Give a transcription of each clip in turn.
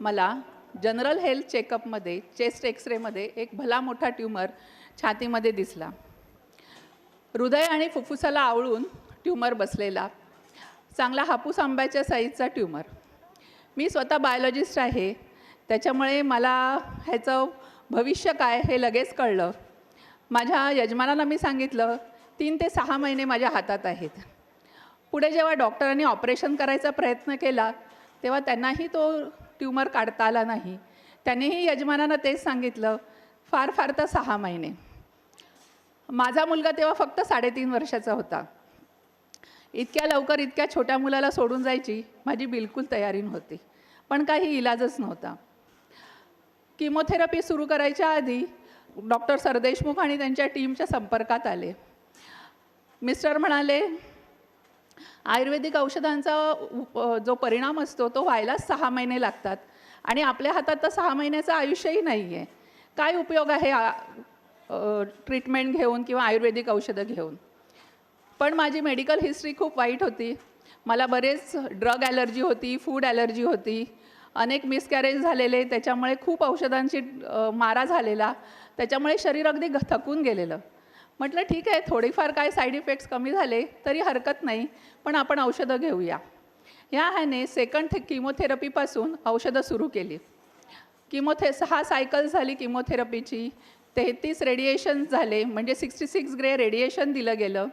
मला general health चेकअपमध्ये chest एक्सरेमध्ये एक भला मोठा ट्यूमर छातीमध्ये दिसला. हृदय आणि फुफ्फुसाला आवळून ट्यूमर बसलेला, चांगला हापूस आंब्याच्या साईजचा ट्यूमर. मी स्वतः बायोलॉजिस्ट आहे, त्याच्यामुळे मला ह्याचं भविष्य काय हे लगेच कळलं. माझ्या यजमानांना मी सांगितलं 3 ते 6 महिने माझ्या हातात आहेत. पुढे जेव्हा डॉक्टरांनी ऑपरेशन करायचा प्रयत्न केला तेव्हा त्यांनाही तो ट्यूमर काढता आला नाही. त्यांनीही यजमानांना तेच सांगितलं, फार फार तर 6 महिने. माझा मुलगा तेव्हा फक्त 3.5 वर्षाचा होता. इतक्या लवकर इतक्या छोट्या मुलाला सोडून जायची माझी बिलकुल तयारी नव्हती, पण काही इलाजच नव्हता. किमोथेरपी सुरू करायच्या आधी डॉक्टर सरदेशमुख आणि त्यांच्या टीमच्या संपर्कात आले. मिस्टर म्हणाले, आयुर्वेदिक औषधांचा जो परिणाम असतो तो व्हायलाच 6 महिने लागतात आणि आपल्या हातात तर 6 महिन्याचं आयुष्यही नाही आहे. काय उपयोग आहे ट्रीटमेंट घेऊन किंवा आयुर्वेदिक औषधं घेऊन. पण माझी मेडिकल हिस्ट्री खूप वाईट होती. मला बरेच ड्रग ॲलर्जी होती, फूड ॲलर्जी होती, अनेक मिसकॅरेज झालेले, त्याच्यामुळे खूप औषधांची मारा झालेला, त्याच्यामुळे शरीर अगदी थकून गेलेलं. म्हटलं ठीक आहे, थोडीफार काय साईड इफेक्ट्स कमी झाले तरी हरकत नाही, पण आपण औषधं घेऊया. ह्याने सेकंड किमोथेरपीपासून औषधं सुरू केली. 6 सायकल झाली किमोथेरपीची, 33 रेडिएशन झाले, म्हणजे 66 ग्रे रेडिएशन दिलं गेलं.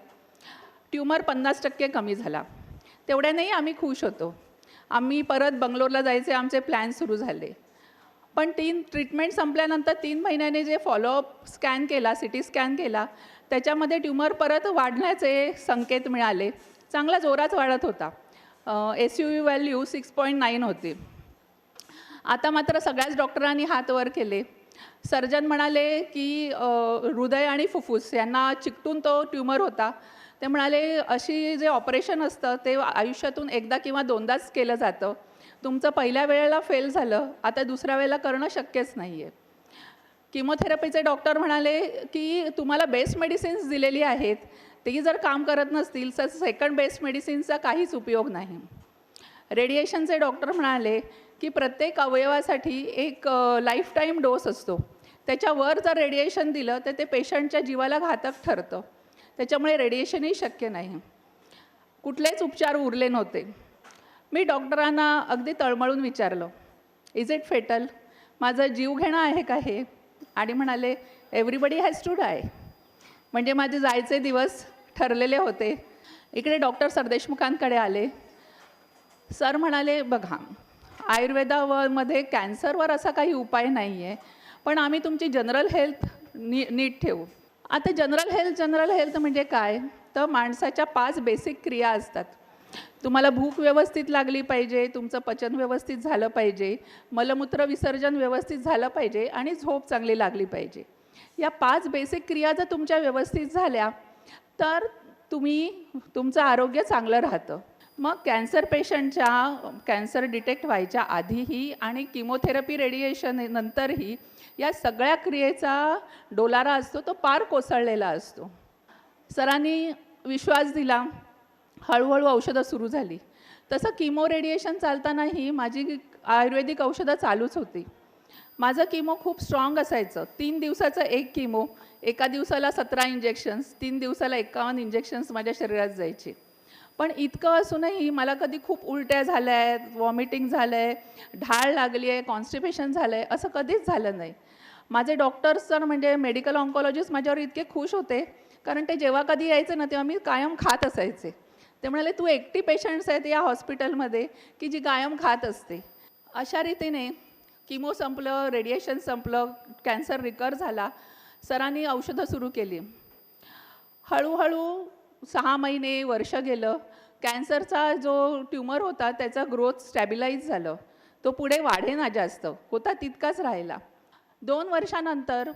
ट्यूमर 50% कमी झाला. तेवढ्यानेही आम्ही खुश होतो. आम्ही परत बंगलोरला जायचे आमचे प्लॅन सुरू झाले. पण ट्रीटमेंट संपल्यानंतर 3 महिन्याने जे फॉलोअप स्कॅन केला, CT स्कॅन केला, त्याच्यामध्ये ट्यूमर परत वाढण्याचे संकेत मिळाले. चांगला जोरात वाढत होता. SUV व्हॅल्यू 6.9 होती. आता मात्र सगळ्याच डॉक्टरांनी हात वर केले. सर्जन म्हणाले की हृदय आणि फुफ्फुस यांना चिकटून तो ट्यूमर होता. ते म्हणाले अशी जे ऑपरेशन असतं ते आयुष्यातून एकदा किंवा दोनदाच केलं जातं. तुमचं पहिल्या वेळेला फेल झालं, आता दुसऱ्या वेळेला करणं शक्यच नाही आहे. किमोथेरपीचे डॉक्टर म्हणाले की तुम्हाला बेस्ट मेडिसिन्स दिलेली आहेत, ती जर काम करत नसतील तर सेकंड बेस्ट मेडिसिन्सचा काहीच उपयोग नाही. रेडिएशनचे डॉक्टर म्हणाले की प्रत्येक अवयवासाठी एक लाईफटाईम डोस असतो, त्याच्यावर जर रेडिएशन दिलं तर ते पेशंटच्या जीवाला घातक ठरतं, त्याच्यामुळे रेडिएशनही शक्य नाही. कुठलेच उपचार उरले नव्हते. मी डॉक्टरांना अगदी तळमळून विचारलं, इज इट फेटल, माझं जीव घेणं आहे का हे? आणि म्हणाले एव्हरीबडी हॅज टू डाय. म्हणजे माझे जायचे दिवस ठरलेले होते. इकडे डॉक्टर सरदेशमुखांकडे आले. सर म्हणाले, बघा आयुर्वेदामध्ये कॅन्सरवर असा काही उपाय नाही आहे, पण आम्ही तुमची जनरल हेल्थ नीट ठेवू. आता जनरल हेल्थ म्हणजे काय, तर माणसाच्या 5 बेसिक क्रिया असतात. तुम्हाला भूक व्यवस्थित लागली पाहिजे, तुमचं पचन व्यवस्थित झालं पाहिजे, मलमूत्र विसर्जन व्यवस्थित झालं पाहिजे आणि झोप चांगली लागली पाहिजे. या 5 बेसिक क्रिया जर तुमच्या व्यवस्थित झाल्या तर तुमचं आरोग्य चांगलं राहतं. मग कॅन्सर पेशंटच्या कॅन्सर डिटेक्ट व्हायच्या आधीही आणि किमोथेरपी रेडिएशन नंतरही या सगळ्या क्रियेचा डोलारा असतो तो पार कोसळलेला असतो. सरांनी विश्वास दिला, हळूहळू औषधं सुरू झाली. तसं किमो रेडिएशन चालतानाही माझी आयुर्वेदिक औषधं चालूच होती. माझं किमो खूप स्ट्रॉंग असायचं. 3 दिवसाचं एक किमो, एका दिवसाला 17 इंजेक्शन्स, 3 दिवसाला 51 इंजेक्शन्स माझ्या शरीरात जायचे. पण इतकं असूनही मला कधी खूप उलट्या झाल्या आहेत, वॉमिटिंग झालं आहे, ढाळ लागली आहे, कॉन्स्टिपेशन झालं आहे, असं कधीच झालं नाही. माझे डॉक्टर्स तर म्हणजे मेडिकल ऑन्कॉलॉजिस्ट माझ्यावर इतके खुश होते, कारण ते जेव्हा कधी यायचे ना तेव्हा मी कायम खात असायचे. ते म्हणाले तू एकटी पेशंट्स आहेत या हॉस्पिटलमध्ये की जी कायम खात असते. अशा रीतीने किमो संपलं, रेडिएशन संपलं, कॅन्सर रिकवर झाला. सरांनी औषधं सुरू केली. हळूहळू 6 महिने, वर्ष गेलं. कॅन्सरचा जो ट्यूमर होता त्याचा ग्रोथ स्टॅबिलाईज झालं. तो पुढे वाढेना, जास्त होता तितकाच राहिला. 2 वर्षानंतर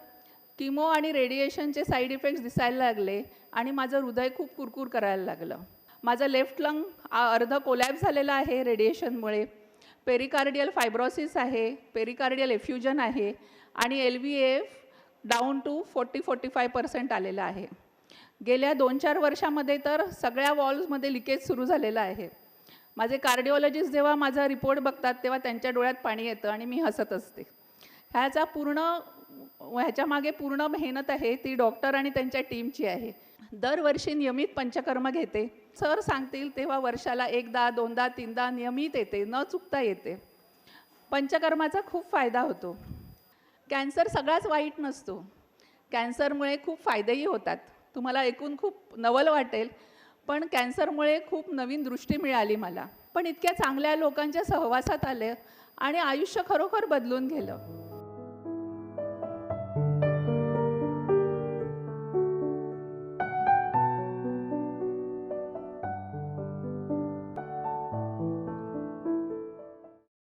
किमो आणि रेडिएशनचे साईड इफेक्ट्स दिसायला लागले आणि माझं हृदय खूप कुरकुर करायला लागलं. माझं लेफ्ट लंग अर्ध कोलॅप्स झालेलं आहे रेडिएशनमुळे. पेरिकार्डियल फायब्रोसिस आहे, पेरिकार्डियल एफ्युजन आहे आणि LVEF डाऊन टू 40-45% आलेलं आहे. गेल्या 2-4 वर्षामध्ये तर सगळ्या वॉल्समध्ये लिकेज सुरू झालेलं आहे. माझे कार्डिओलॉजिस्ट जेव्हा माझा रिपोर्ट बघतात तेव्हा त्यांच्या डोळ्यात पाणी येतं आणि मी हसत असते. ह्याच्यामागे पूर्ण मेहनत आहे ती डॉक्टर आणि त्यांच्या टीमची आहे. दरवर्षी नियमित पंचकर्म घेते. सर सांगतील तेव्हा वर्षाला 1दा 2दा 3दा नियमित येते, न चुकता येते. पंचकर्माचा खूप फायदा होतो. कॅन्सर सगळाच वाईट नसतो. कॅन्सरमुळे खूप फायदेही होतात. तुम्हाला ऐकून खूप नवल वाटेल, पण कॅन्सरमुळे खूप नवीन दृष्टी मिळाली मला. पण इतक्या चांगल्या लोकांच्या सहवासात आले आणि आयुष्य खरोखर बदलून गेलं.